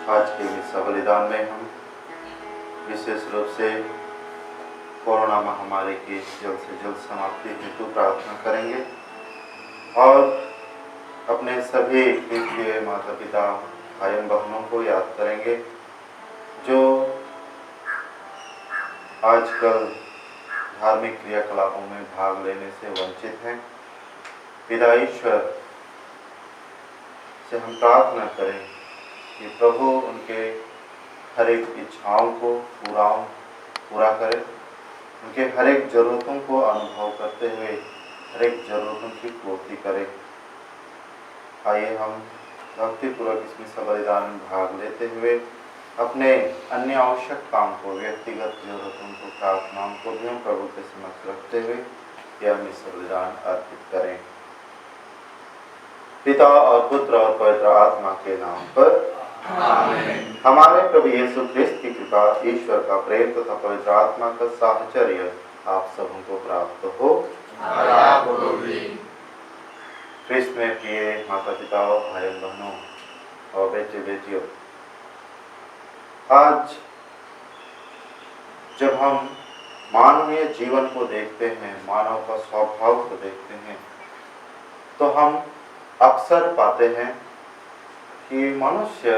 आज के इस बलिदान में हम विशेष रूप से कोरोना महामारी की जल्द से जल्द समाप्ति हेतु प्रार्थना करेंगे और अपने सभी प्रिय माता पिता भाई बहनों को याद करेंगे जो आजकल धार्मिक क्रियाकलापों में भाग लेने से वंचित हैं। पिता ईश्वर से हम प्रार्थना करें कि प्रभु उनके हर एक इच्छाओं को पूरा करे, उनके हर एक ज़रूरतों को अनुभव करते हुए हर एक ज़रूरतों की पूर्ति करे। आइए हम भक्तिपूर्वक इसमें सबलिदान में भाग लेते हुए अपने अन्य आवश्यक काम को, व्यक्तिगत जरूरतों को, प्रार्थनाओं को भी हम प्रभु के समक्ष रखते हुए यह सबलिदान अर्पित करें। पिता और पुत्र और पवित्र आत्मा के नाम पर आमीन। हमारे प्रभु यीशु ख्रिस्त की कृपा, ईश्वर का प्रेम तथा पवित्र आत्मा का साहचर्य आप सबको प्राप्त हो। ख्रिस्त में प्रिय माता पिता, भाई बहनों और बेटे बेटियों, आज जब हम मानवीय जीवन को देखते हैं, मानव का स्वभाव को देखते हैं, तो हम अक्सर पाते हैं कि मनुष्य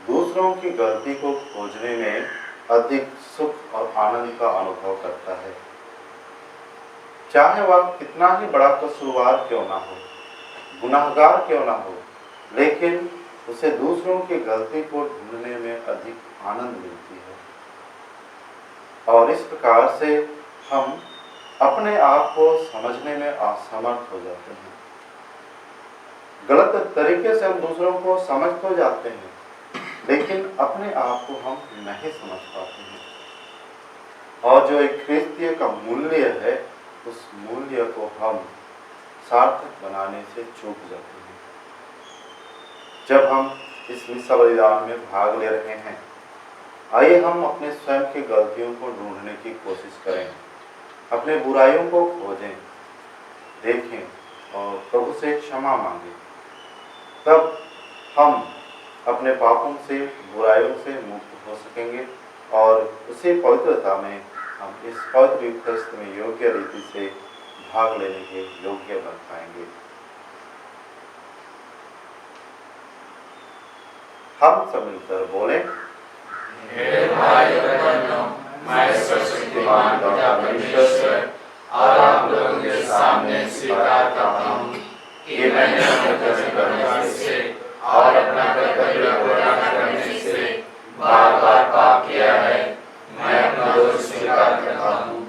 दूसरों की गलती को खोजने में अधिक सुख और आनंद का अनुभव करता है। चाहे वह कितना ही बड़ा कसूरवार क्यों ना हो, गुनाहगार क्यों ना हो, लेकिन उसे दूसरों की गलती को ढूंढने में अधिक आनंद मिलती है। और इस प्रकार से हम अपने आप को समझने में असमर्थ हो जाते हैं। गलत तरीके से हम दूसरों को समझ तो जाते हैं, लेकिन अपने आप को हम नहीं समझ पाते हैं। और जो एक ख्रिस्तीय का मूल्य है, उस मूल्य को हम सार्थक बनाने से चूक जाते हैं। जब हम इस मिसा बलिदान में भाग ले रहे हैं, आइए हम अपने स्वयं की गलतियों को ढूंढने की कोशिश करें, अपने बुराइयों को खोजें, देखें और प्रभु से क्षमा मांगें। तब हम अपने पापों से, बुराइयों से मुक्त हो सकेंगे और उसी पवित्रता में हम इस पवित्र युक्तस्त में योग्य रीति से भाग लेने के योग्य बन पाएंगे। हम सब मिलकर बोले, हे भाई बहनों, मैं सर्वशक्तिमान पिता परमेश्वर और आप लोगों के सामने स्वीकार करता हूँ कि मैंने अपने कर्म करने से और अपना कर्तव्य पूरा करने से बार-बार पाप किया है। मैं अपना दोष स्वीकार करता हूँ,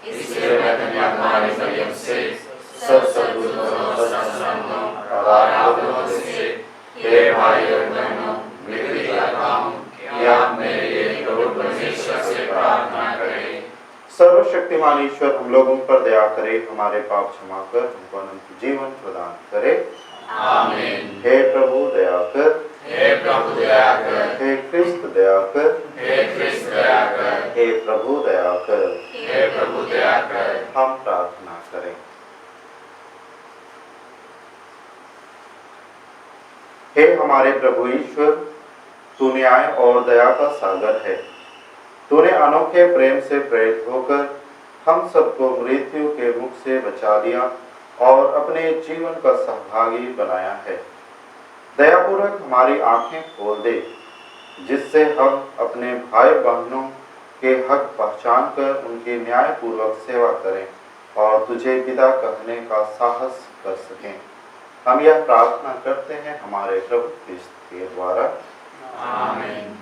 इसलिए मैं धन्यवाद मरियम से सब सद्गुणों और आप लोगों से, हे भाई और बहनों, विनती करता हूँ कि आप मेरे लिए प्रभु परमेश्वर से प्रार्थना करें। सर्वशक्तिमान ईश्वर हम लोगों पर दया करे, हमारे पाप क्षमा कर हमको अनंत जीवन प्रदान करे। आमीन। हे प्रभु दया कर, हे प्रभु दया कर, हे ख्रिस्त दया कर, हे ख्रिस्त दया कर, हे प्रभु दया कर। हे प्रभु दया कर। हम प्रार्थना करें। हे हमारे प्रभु ईश्वर, तू न्याय और दया का सागर है। तूने अनोखे प्रेम से प्रेरित होकर हम सबको मृत्यु के मुख से बचा लिया और अपने जीवन का सहभागी बनाया है। दयापूर्वक हमारी आंखें खोल दे, जिससे हम अपने भाई बहनों के हक पहचान कर उनकी न्यायपूर्वक सेवा करें और तुझे पिता कहने का साहस कर सकें। हम यह प्रार्थना करते हैं हमारे प्रभु ख्रिस्त के द्वारा। आमीन।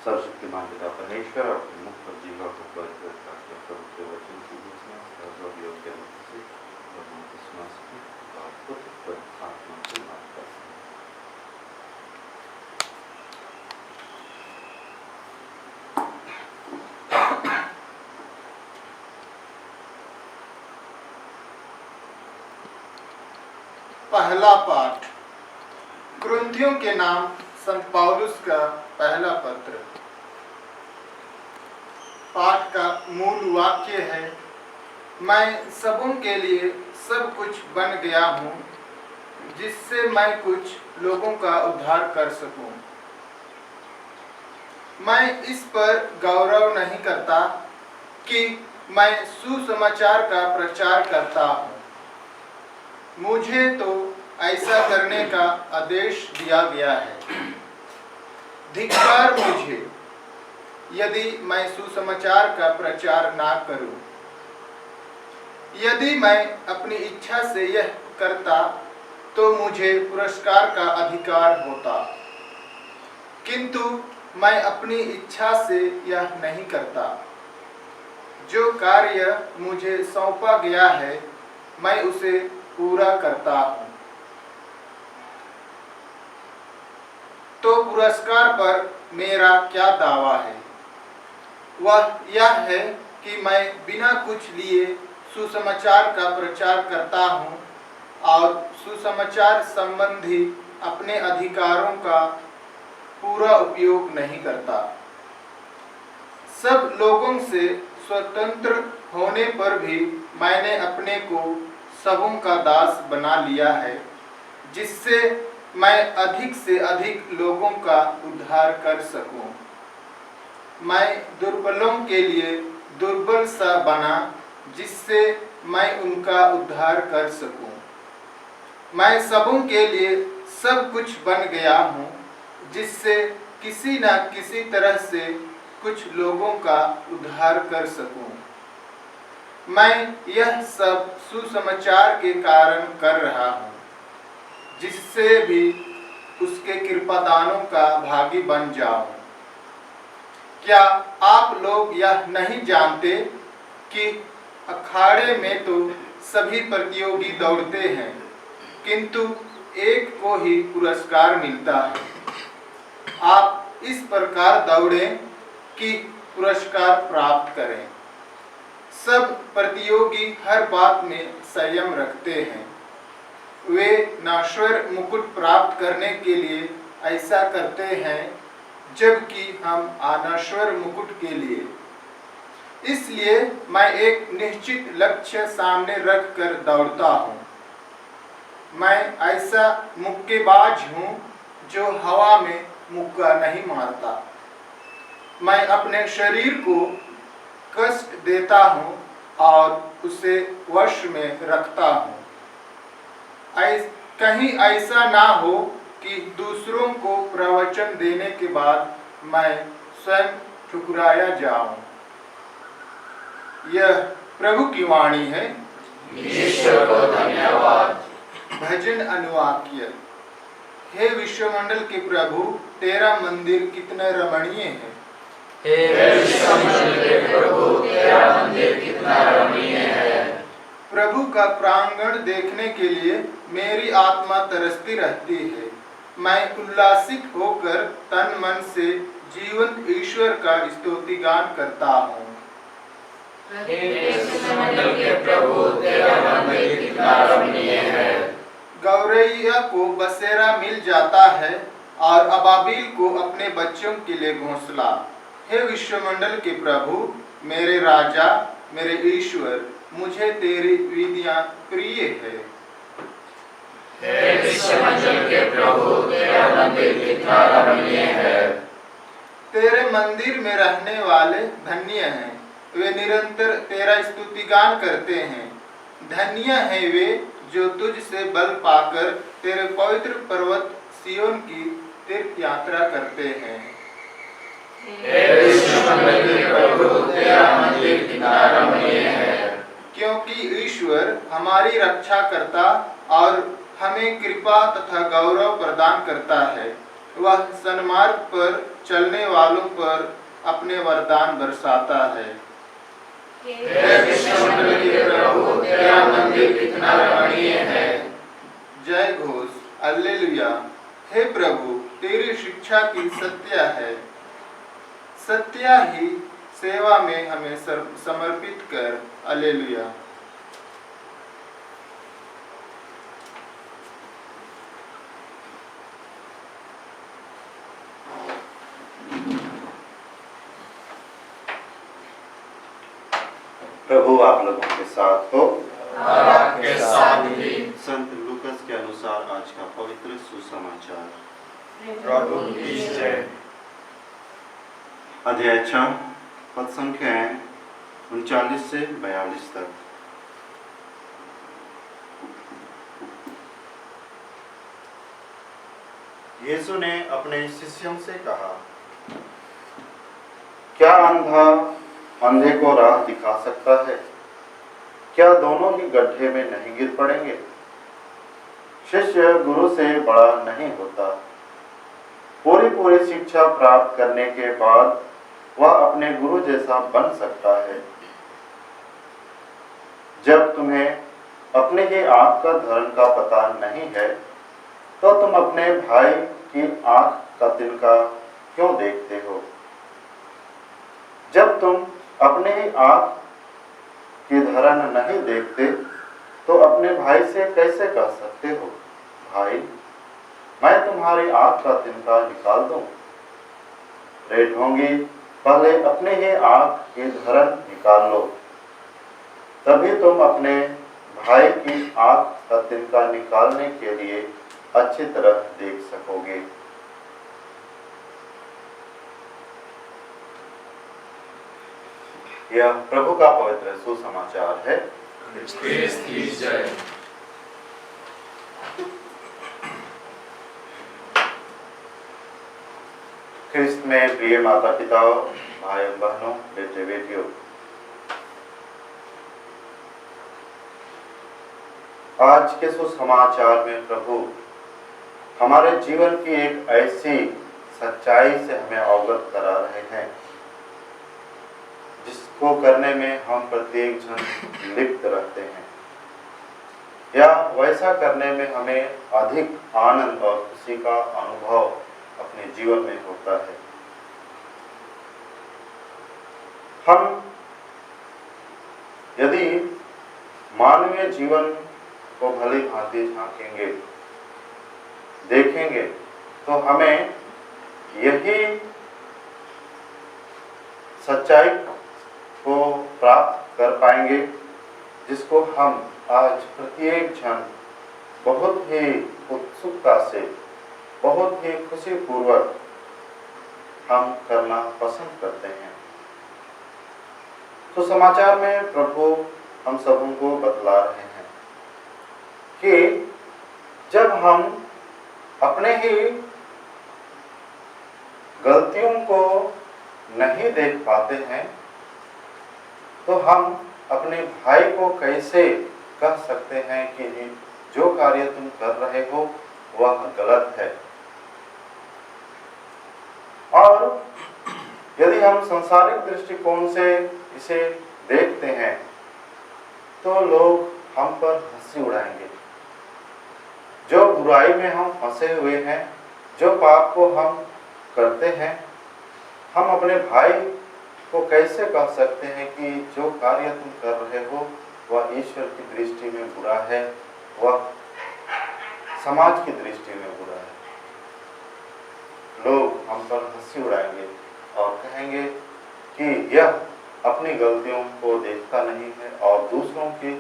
सर्वशक्तिमान पिता परमेश्वर अपने मुख पर जीवा को पवित्र करके प्रभु के वचन की घोषणा सर्व योग्य रूप से प्रभु को सुना सके और पुत्र पर आत्मा से माफ कर सके। पहला पाठ कुरिन्थियों के नाम संत पौलुस का पहला पत्र। पाठ का मूल वाक्य है, मैं सबों के लिए सब कुछ बन गया हूँ, जिससे मैं कुछ लोगों का उद्धार कर सकूं। मैं इस पर गौरव नहीं करता कि मैं सुसमाचार का प्रचार करता हूँ। मुझे तो ऐसा करने का आदेश दिया गया है। धिक्कार मुझे, यदि मैं सुसमाचार का प्रचार ना करूं। यदि मैं अपनी इच्छा से यह करता तो मुझे पुरस्कार का अधिकार होता, किंतु मैं अपनी इच्छा से यह नहीं करता। जो कार्य मुझे सौंपा गया है, मैं उसे पूरा करता हूँ। तो पुरस्कार पर मेरा क्या दावा है? वह यह है कि मैं बिना कुछ लिए सुसमाचार का प्रचार करता हूँ और सुसमाचार संबंधी अपने अधिकारों का पूरा उपयोग नहीं करता। सब लोगों से स्वतंत्र होने पर भी मैंने अपने को सबों का दास बना लिया है, जिससे मैं अधिक से अधिक लोगों का उद्धार कर सकूं। मैं दुर्बलों के लिए दुर्बल सा बना, जिससे मैं उनका उद्धार कर सकूं। मैं सबों के लिए सब कुछ बन गया हूँ, जिससे किसी न किसी तरह से कुछ लोगों का उद्धार कर सकूं। मैं यह सब सुसमाचार के कारण कर रहा हूँ, जिससे भी उसके कृपादानों का भागी बन जाऊं। क्या आप लोग यह नहीं जानते कि अखाड़े में तो सभी प्रतियोगी दौड़ते हैं, किंतु एक को ही पुरस्कार मिलता है। आप इस प्रकार दौड़ें कि पुरस्कार प्राप्त करें। सब प्रतियोगी हर बात में संयम रखते हैं। वे नश्वर मुकुट प्राप्त करने के लिए ऐसा करते हैं, जबकि हम अनश्वर मुकुट के लिए। इसलिए मैं एक निश्चित लक्ष्य सामने रख कर दौड़ता हूँ। मैं ऐसा मुक्केबाज हूँ जो हवा में मुक्का नहीं मारता। मैं अपने शरीर को कष्ट देता हूँ और उसे वश में रखता हूँ। कहीं ऐसा ना हो कि दूसरों को प्रवचन देने के बाद मैं स्वयं ठुकराया जाऊं। यह प्रभु की वाणी है। ईश्वर को धन्यवाद। भजन अनुवाक्य। हे विश्वमंडल के प्रभु, तेरा मंदिर कितना रमणीय है। हे विश्वमंडल के प्रभु, तेरा मंदिर कितना रमणीय है। प्रभु का प्रांगण देखने के लिए मेरी आत्मा तरसती रहती है। मैं उल्लासित होकर तन मन से जीवंत ईश्वर का स्तुति गान करता हूँ। हे विश्वमंडल के प्रभु, तेरा मंदिर कितना रमणीय है। गौरैया को बसेरा मिल जाता है और अबाबिल को अपने बच्चों के लिए घोंसला। हे विश्वमंडल के प्रभु, मेरे राजा, मेरे ईश्वर, मुझे तेरी विधियां प्रिय है। हे विश्वमंडल के प्रभु, तेरा मंदिर कितना रमणीय है। तेरे मंदिर में रहने वाले धन्य हैं, वे निरंतर तेरा स्तुतिगान करते हैं। धन्य हैं वे जो तुझ से बल पाकर तेरे पवित्र पर्वत सियोन की तीर्थ यात्रा करते हैं। हे विश्वमंडल के प्रभु, तेरा मंदिर कितना रमणीय है। क्योंकि ईश्वर हमारी रक्षा करता और हमें कृपा तथा गौरव प्रदान करता है। वह सन्मार्ग पर चलने वालों पर अपने वरदान बरसाता है। हे विश्वमंडल के प्रभु, तेरा मंदिर कितना रमणीय है। जय घोष, हालेलुया। हे प्रभु, तेरी शिक्षा की सत्य है। सत्य ही सेवा में हमें समर्पित कर। हालेलुया। प्रभु आप लोगों के साथ हो और आपके साथ भी। संत लूकस के अनुसार आज का पवित्र सुसमाचार। प्रभु की जय। अध्याय 6 पद संख्याएं 39 से 42 तक। यीशु ने अपने शिष्यों से कहा, क्या अंधा अंधे को राह दिखा सकता है? क्या दोनों ही गड्ढे में नहीं गिर पड़ेंगे? शिष्य गुरु से बड़ा नहीं होता। पूरी शिक्षा प्राप्त करने के बाद वह अपने गुरु जैसा बन सकता है। जब तुम्हें अपने ही आंख का धर्म का पता नहीं है तो तुम अपने भाई की आंख का तिनका क्यों देखते हो? जब तुम अपने ही आंख की धरन नहीं देखते तो अपने भाई से कैसे कह सकते हो, भाई मैं तुम्हारी आंख का तिनका निकाल दूं? रे ढोंगी, पहले अपने ही आंख की धरन निकाल लो, तभी तुम अपने भाई की आंख का तिनका निकालने के लिए अच्छी तरह देख सकोगे। यह प्रभु का पवित्र सुसमाचार है। क्रिस्त की जय। क्रिस्त में प्रिय माता पिता, भाई बहनों, बेटे बेटियों, आज के सुसमाचार में प्रभु हमारे जीवन की एक ऐसी सच्चाई से हमें अवगत करा रहे हैं जिसको करने में हम प्रत्येक जन लिप्त रहते हैं, या वैसा करने में हमें अधिक आनंद और खुशी का अनुभव अपने जीवन में होता है। हम यदि मानवीय जीवन को भली भांति झांकेंगे, देखेंगे, तो हमें यही सच्चाई को प्राप्त कर पाएंगे जिसको हम आज प्रत्येक क्षण बहुत ही उत्सुकता से, बहुत ही खुशीपूर्वक हम करना पसंद करते हैं। तो समाचार में प्रभु हम सबों को बतला रहे हैं कि जब हम अपने ही गलतियों को नहीं देख पाते हैं तो हम अपने भाई को कैसे कह सकते हैं कि जो कार्य तुम कर रहे हो वह गलत है। और यदि हम सांसारिक दृष्टिकोण से इसे देखते हैं तो लोग हम पर हंसी उड़ाएंगे। जो बुराई में हम फंसे हुए हैं, जो पाप को हम करते हैं, हम अपने भाई को कैसे कह सकते हैं कि जो कार्य तुम कर रहे हो वह ईश्वर की दृष्टि में बुरा है, वह समाज की दृष्टि में बुरा है। लोग हम पर हंसी उड़ाएंगे और कहेंगे कि यह अपनी गलतियों को देखता नहीं है और दूसरों की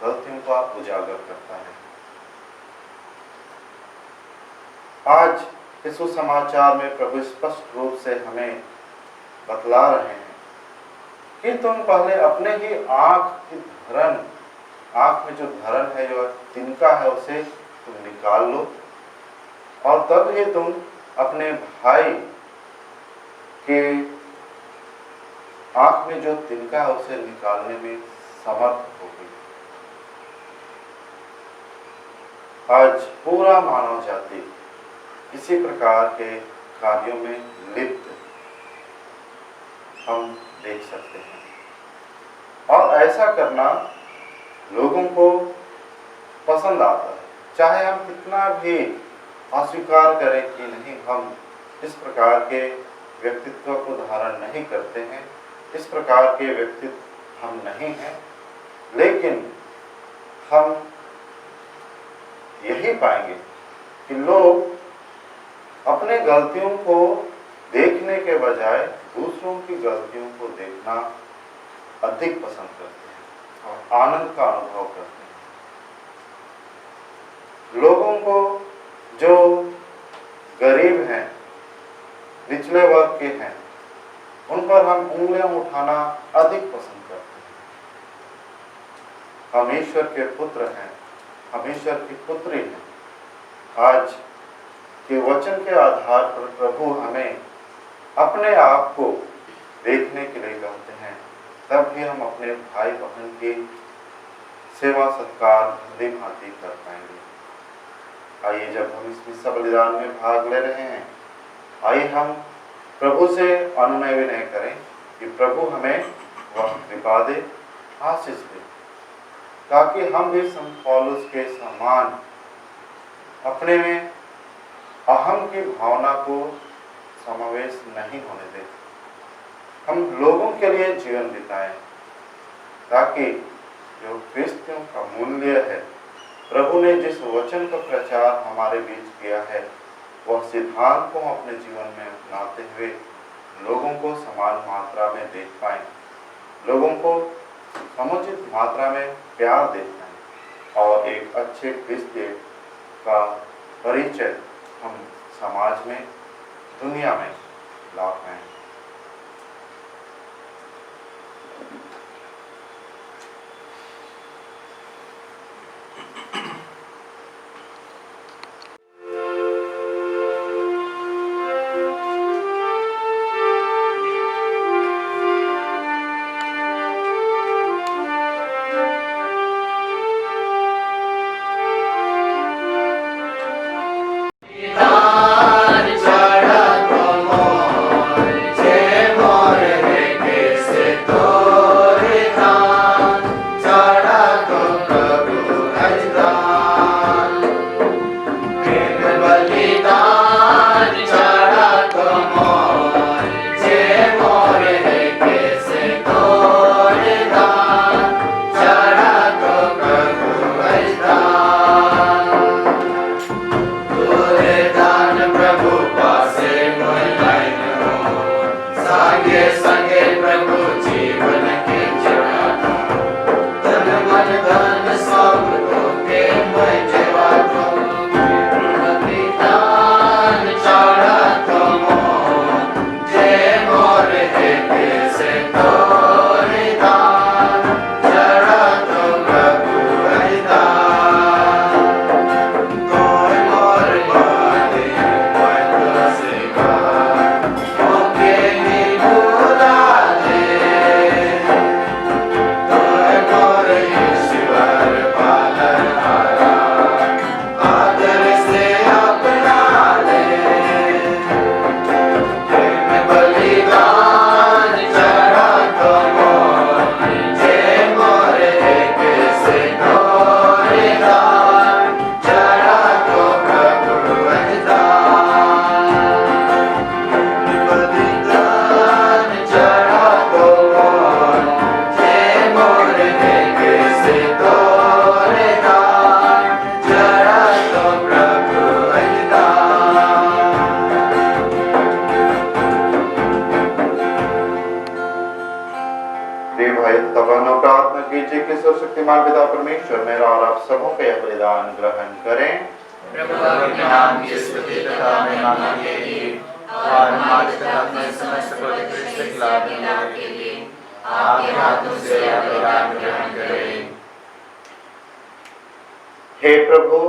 गलतियों का उजागर करता है। आज इस सुसमाचार में प्रभु स्पष्ट रूप से हमें बतला रहे हैं कि तुम पहले अपने ही आंख की धरन, आंख में जो धरन है, जो तिनका है, उसे तुम निकाल लो और तब ही तुम अपने भाई के आंख में जो तिनका है उसे निकालने में समर्थ होगी। आज पूरा मानव जाति इसी प्रकार के कार्यों में लिप्त हम देख सकते हैं और ऐसा करना लोगों को पसंद आता है, चाहे हम कितना भी अस्वीकार करें कि नहीं, हम इस प्रकार के व्यक्तित्व को धारण नहीं करते हैं, इस प्रकार के व्यक्तित्व हम नहीं हैं, लेकिन हम यही पाएंगे कि लोग अपने गलतियों को देखने के बजाय दूसरों की गलतियों को देखना अधिक पसंद करते हैं। और आनंद का अनुभव करते हैं। लोगों को जो गरीब हैं, निचले वर्ग के हैं, उन पर हम उंगलियां उठाना अधिक पसंद करते हैं। हम ईश्वर के पुत्र हैं, हम ईश्वर की पुत्री हैं। आज के वचन के आधार पर प्रभु हमें अपने आप को देखने के लिए कहते हैं, तब भी हम अपने भाई बहन की सेवा सत्कार भली भांति कर पाएंगे। आइए, जब हम इस मिस्सा बलिदान में भाग ले रहे हैं, आइए हम प्रभु से अनुनय विनय करें कि प्रभु हमें वह कृपा दे, आशीष दे, ताकि हम भी संत पौलुस के समान अपने में अहम की भावना को समावेश नहीं होने दें। हम लोगों के लिए जीवन बिताएं, ताकि जो क्रिस्तियों का मूल्य है, प्रभु ने जिस वचन का प्रचार हमारे बीच किया है, वह सिद्धांत को हम अपने जीवन में अपनाते हुए लोगों को समान मात्रा में देख पाएं, लोगों को समुचित मात्रा में प्यार दे पाएं और एक अच्छे क्रिस्ती का परिचय हम समाज में, दुनिया में ला पाएं। शक्तिमान पिता परमेश्वर मेरा और आप सबों का यह बलिदान ग्रहण करें। प्रभु आपके नाम की स्तुति तथा महिमा के लिए और हमारे तथा अपने समस्त पवित्र के लाभ के लिए आपके हाथों से यह बलिदान ग्रहण करें। हे प्रभु,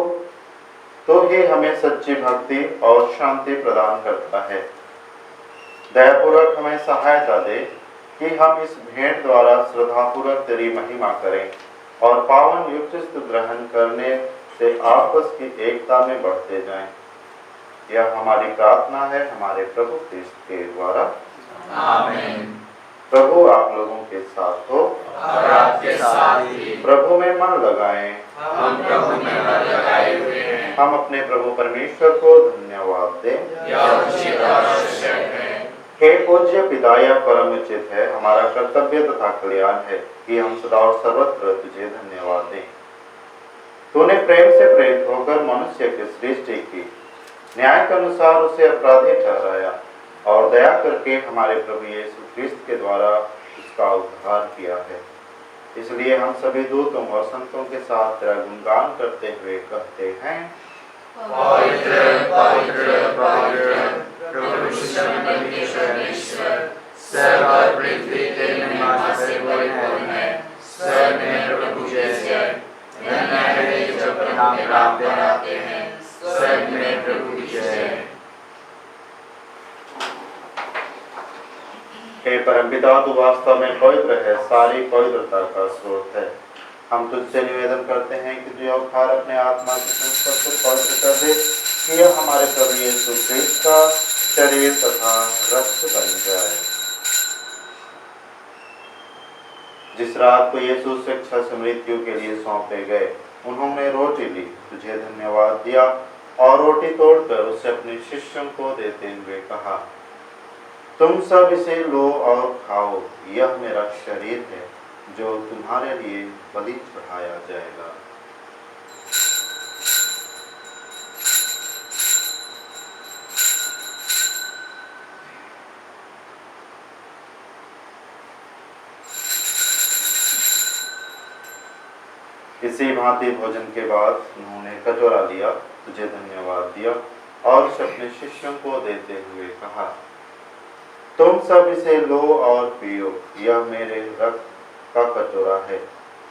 तो ही हमें सच्ची भक्ति और शांति प्रदान करता है। दयापूर्वक हमें सहायता दे कि हम इस भेंट द्वारा श्रद्धापूर्वक तेरी महिमा करें और पावन युक्त ग्रहण करने से आपस की एकता में बढ़ते जाएं। यह हमारी प्रार्थना है हमारे प्रभु क्रिस्त के द्वारा, आमीन। प्रभु आप लोगों के साथ हो और आपके साथ ही। प्रभु में मन लगाएं। हम प्रभु में मन लगाए हुए हैं। हम अपने प्रभु परमेश्वर को धन्यवाद दें। यह उचित और आवश्यक है। हे पूज्य पिता, यह परम उचित है, हमारा कर्तव्य तथा कल्याण है कि हम सदा और सर्वत्र तुझे धन्यवाद दें। तूने प्रेम से प्रेरित होकर मनुष्य की सृष्टि की, न्याय के अनुसार उसे अपराधी ठहराया और दया करके हमारे प्रभु यीशु क्रिस्त के द्वारा उसका उद्धार किया है। इसलिए हम सभी दूतों और संतों के साथ तेरा गुणगान करते हुए कहते हैं, पवित्र पवित्र पवित्र प्रभु परमेश्वर, स्वर्ग और पृथ्वी तेरी महिमा से परिपूर्ण है। स्वर्ग में प्रभु जय, धन्य है जो प्रणाम प्राप्त कराते हैं। स्वर्ग में प्रभु जय। हे परमपिता, तू वास्तव में पवित्र है, सारी पवित्रता का स्रोत है। हम तुझसे निवेदन करते हैं कि तू अवतार अपने आत्मा के संस्पर्श से पवित्र कर दे कि यह हमारे प्रभु यीशु क्रिस्त का शरीर तथा रक्त बन जाए। जिस रात को यीशु स्वेच्छा से मृत्यु के लिए सौंपे गए, उन्होंने रोटी ली, तुझे धन्यवाद दिया और रोटी तोड़कर उसे अपने शिष्यों को देते हुए कहा, तुम सब इसे लो और खाओ, यह मेरा शरीर है जो तुम्हारे लिए बलि चढ़ाया जाएगा। इसी भांति भोजन के बाद उन्होंने कटोरा लिया, तुझे धन्यवाद दिया और उसे अपने शिष्यों को देते हुए कहा, तुम सब इसे लो और पियो, यह मेरे रक्त का कटोरा है,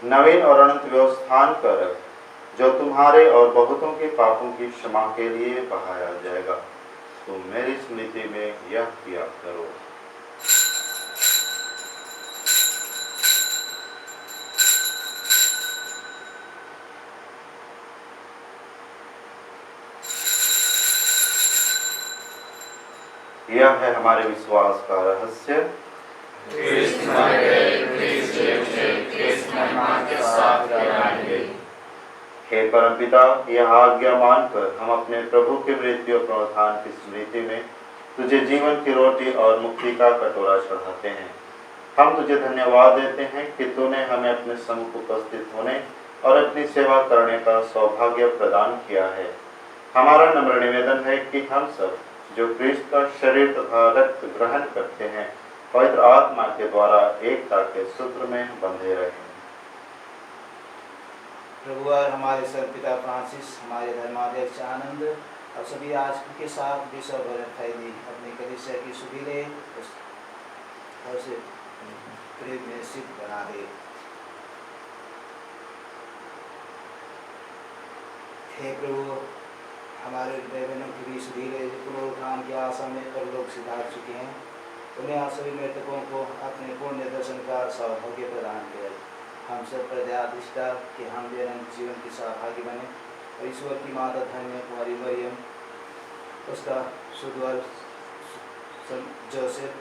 नवीन और अनंत व्यवस्थान का रक्त, जो तुम्हारे और बहुतों के पापों की क्षमा के लिए बहाया जाएगा। तुम मेरी स्मृति में यह किया करो। यह है हमारे विश्वास का रहस्य। हे परमपिता, यह आज्ञा मानकर हम अपने प्रभु के मृत्यु और पुनरुत्थान की स्मृति में तुझे जीवन की रोटी और मुक्ति का कटोरा चढ़ाते हैं। हम तुझे धन्यवाद देते हैं कि तूने हमें अपने सम्मुख उपस्थित होने और अपनी सेवा करने का सौभाग्य प्रदान किया है। हमारा नम्र निवेदन है कि हम सब जो क्रिस्त का शरीर तथा रक्त ग्रहण करते हैं, पवित्र आत्मा के द्वारा एकता के सूत्र में बंधे रहें। प्रभु और हमारे सर पिता फ्रांसिस, हमारे धर्माध्यक्ष आनंद और सभी आज के साथ विश्व भर फैली अपनी कलीसिया की सुधीरे और से प्रेम में सिद्ध बना दे। हे प्रभु, हमारे बहनों की भी सुधीरे पुनरुत्थान की आशा में परलोक सिधार चुके हैं, उन्हें आप सभी मृतकों को अपने पुण्य दर्शन का सौभाग्य प्रदान करे। हम सब पर दया दृष्टा कि हम भी अनंत जीवन की सहभागी बने और ईश्वर की माता धन्य कुमारी मरियम, उसका सुधवर जोसेफ,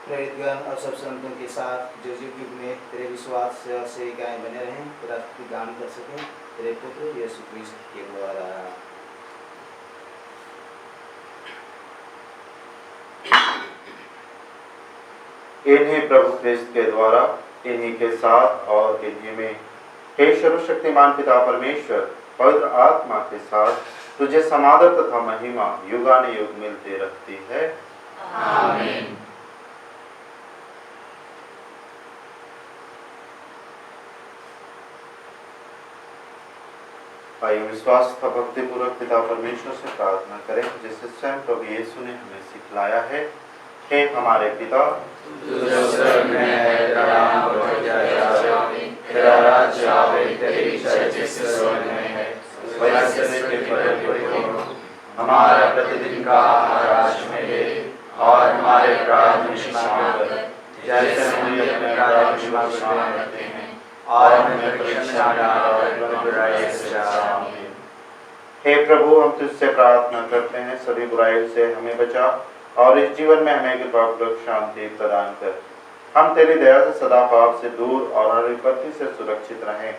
प्रेरितगण और सब संतों के साथ जो युग युग में तेरे विश्वास से गाय बने रहें, तेरा गान कर सकें तेरे पुत्र यीशु क्रिस्त के द्वारा। इन्हीं प्रभु क्रिस्त के द्वारा, इन्हीं के साथ और इन्हीं में हे सर्वशक्तिमान पिता परमेश्वर, पवित्र आत्मा के साथ तुझे समादर तथा महिमा युगानुयुग मिलती रहती है। आमीन। आइए विश्वास तथा भक्ति पूर्वक पिता परमेश्वर से प्रार्थना करें, जिसे स्वयं प्रभु यीशु ने हमें सिखलाया है। हे हमारे पिता, जो स्वर्ग में है, तेरा नाम पूजित तेरा राज्य आवे, तेरी इच्छा जैसे स्वर्ग में है वैसे पृथ्वी पर भी हो। हमारा प्रतिदिन का आहार आज हमें दे और हमारे अपराध में क्षमा कर, जैसे हम भी अपने अपराध की क्षमा करते हैं, और हमें परीक्षा में डाल और बुराई से बचा। हे प्रभु, हम तुझसे प्रार्थना करते हैं, सभी बुराइयों से हमें बचा और इस जीवन में हमें कृपापूर्वक शांति प्रदान कर। हम तेरी दया से सदा पाप से दूर और हर विपत्ति से सुरक्षित रहें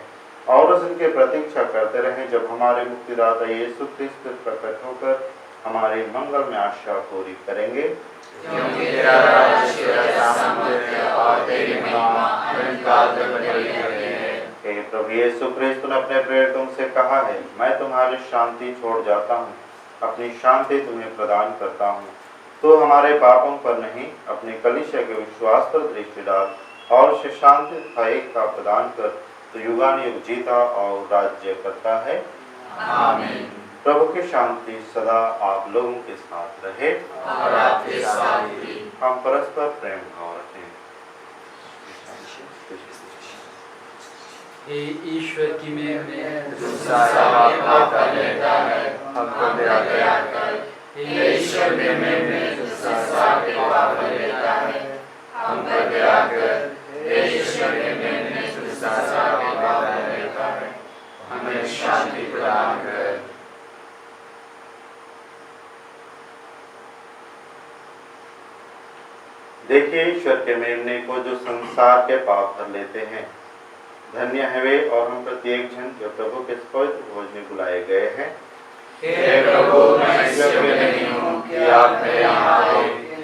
और उस दिन की प्रतीक्षा करते रहें जब हमारे मुक्तिदाता यीशु क्रिस्त प्रकट होकर हमारी मंगल में आशा पूरी करेंगे। क्योंकि तेरा राज्य, तेरा सामर्थ्य और तेरी महिमा अनंत काल तक बनी रहती है। हे प्रभु यीशु क्रिस्त ने अपने प्रेरितों से कहा है, मैं तुम्हारी शांति छोड़ जाता हूँ, अपनी शांति तुम्हें प्रदान करता हूँ। तो हमारे पापों पर नहीं, अपने कलीसिया के विश्वास पर दृष्टि डाल और उसे शांति तथा एकता प्रदान कर तो युगानुयुग जीता और राज्य करता है। आमीन। प्रभु की शांति सदा आप लोगों के साथ रहे और आपके साथ भी। हम परस्पर प्रेम भाव रखें। हे ईश्वर की मेहर में जो सारा पाप कर लेता है हमको दया कर। हे ईश्वर की मेहर में जो सारा पाप कर लेता है हमको दया कर। हे ईश्वर की मेहर में जो सारा पाप कर लेता है हमें शांति प्रदान कर। देखिए ईश्वर के मेमने को जो संसार के पाप भर लेते हैं। धन्य है वे और हम प्रत्येक जन जो प्रभु के पवित्र भोज में बुलाए गए हैं। हे प्रभु मैं इस योग्य नहीं हूँ कि आप मेरे यहाँ आओ,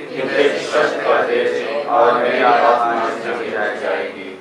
किंतु एक शब्द कह दीजिए और मेरी आत्मा चली जाएगी।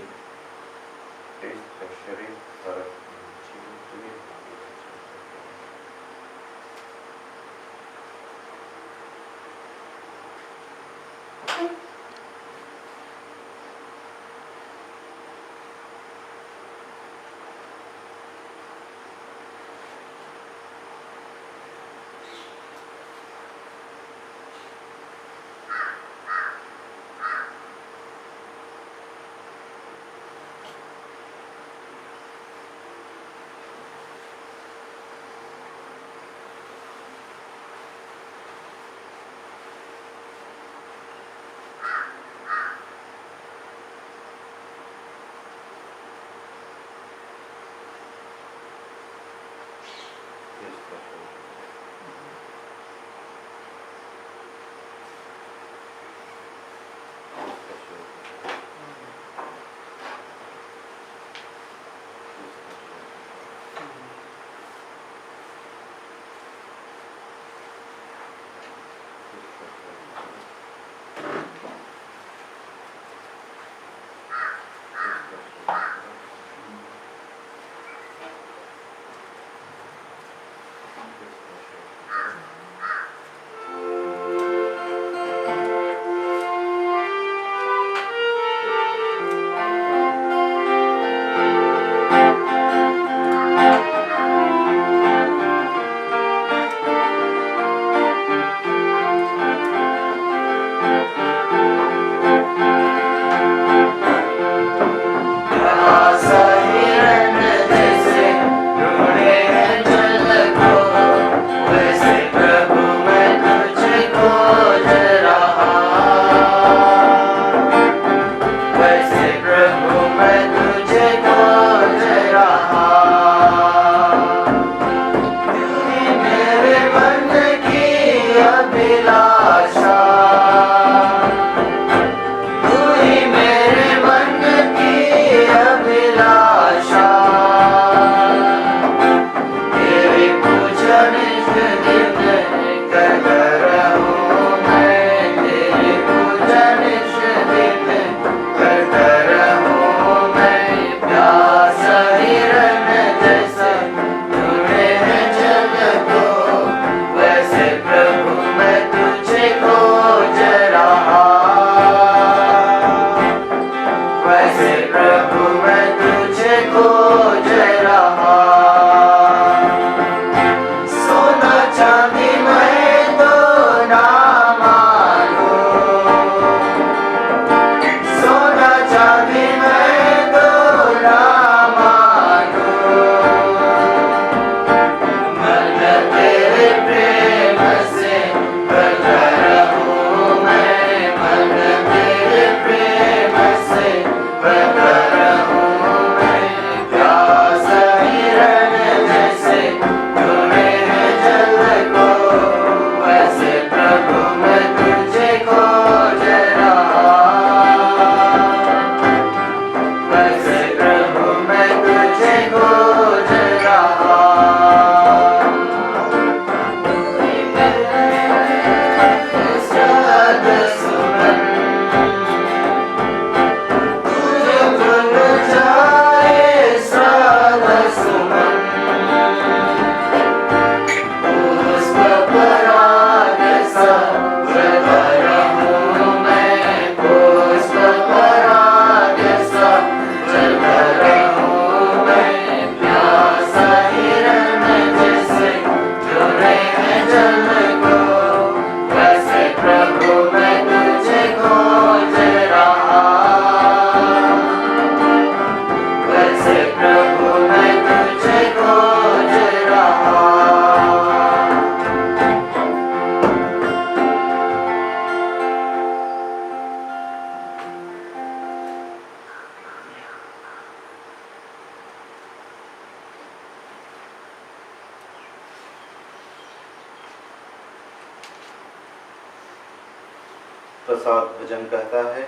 प्रसाद भजन कहता है,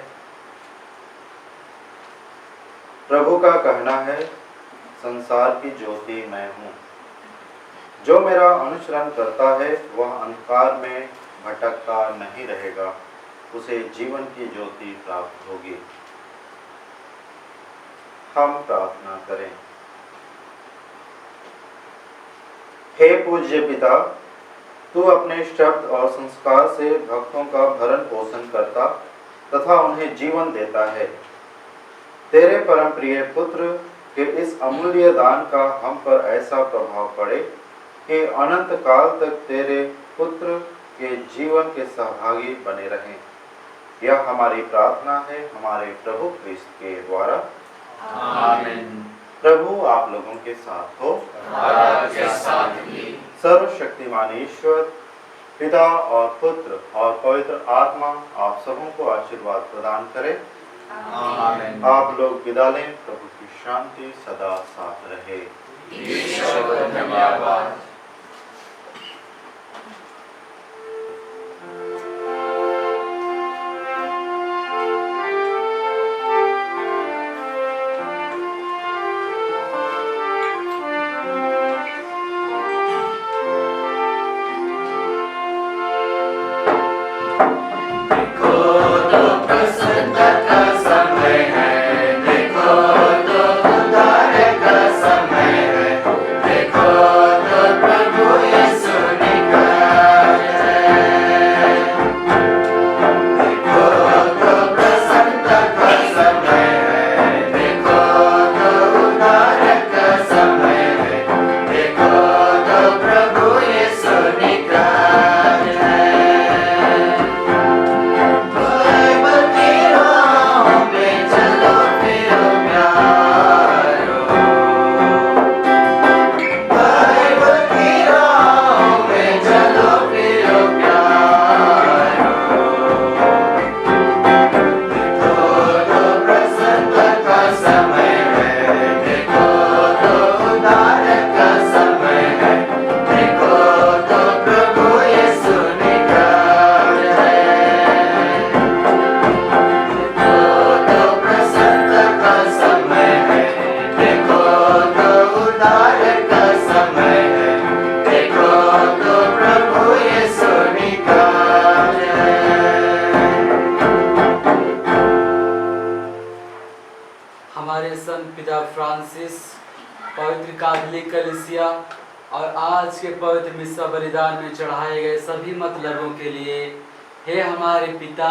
प्रभु का कहना है, संसार की ज्योति मैं हूँ। जो मेरा अनुसरण करता है वह अंधकार में भटकता नहीं रहेगा, उसे जीवन की ज्योति प्राप्त होगी। हम प्रार्थना करें। हे पूज्य पिता, तू अपने शब्द और संस्कार से भक्तों का भरण पोषण करता तथा उन्हें जीवन देता है। तेरे परम प्रिय पुत्र के इस अमूल्य दान का हम पर ऐसा प्रभाव पड़े कि अनंत काल तक तेरे पुत्र के जीवन के सहभागी बने रहें। यह हमारी प्रार्थना है हमारे प्रभु क्रिस्त के द्वारा। आमीन। प्रभु आप लोगों के साथ हो। और आपके साथ भी। सर्वशक्तिमान ईश्वर पिता और पुत्र और पवित्र आत्मा आप सबों को आशीर्वाद प्रदान करे। आमीन। आप लोग विदा लें। प्रभु की शांति सदा साथ रहे। ईश्वर को धन्यवाद। हमारे संत पिता फ्रांसिस, पवित्र कैथोलिक कलीसिया और आज के पवित्र मिस्सा बलिदान में चढ़ाए गए सभी मतलबों के लिए, हे हमारे पिता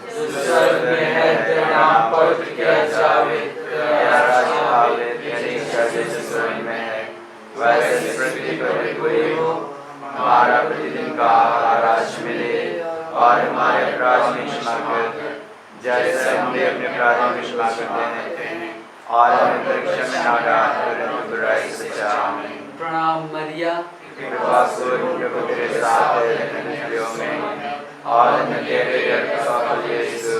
जो स्वर्ग में है, तेरा नाम पवित्र किया जावे, तेरा राज्य आवे, तेरी इच्छा जैसे स्वर्ग में है वैसे इस पृथ्वी पर भी हुई हो। हमारा प्रतिदिन का आहार आज मिले और हमारे अपराध में क्षमा कर जैसे हम भी अपने अपराधों में क्षमा करते हैं, और हमें परीक्षा में न डाल परंतु बुराई से बचा। आमीन। प्रणाम मरिया, कृपा पूर्ण प्रभु तेरे साथ है, स्त्रियों में और तेरे गर्भ का फल यीशु।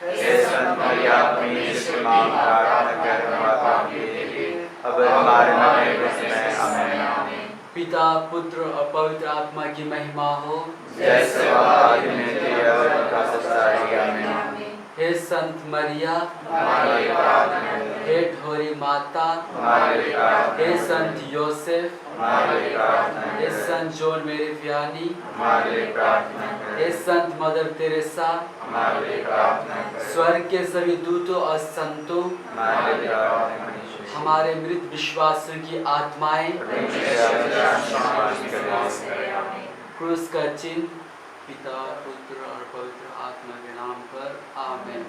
हे संत मरिया अपनी से मांग प्रार्थना कर हमारे पाप के लिए अब हमारे मरने के समय। आमीन। पिता पुत्र और पवित्र आत्मा की महिमा हो, जैसे आदि में थी और का सदा। आमीन। हे संत मरिया, हे ढोरी माता, हे संत योसेफ, हे संत जॉन मेरी व्यानी, हे संत मदर तेरेसा, स्वर्ग के सभी दूतों और संतों, हमारे मृत विश्वासियों की आत्माएं क्रूस का चिन्ह पिता पुत्र और पवित्र आत्मा के नाम पर। आमीन।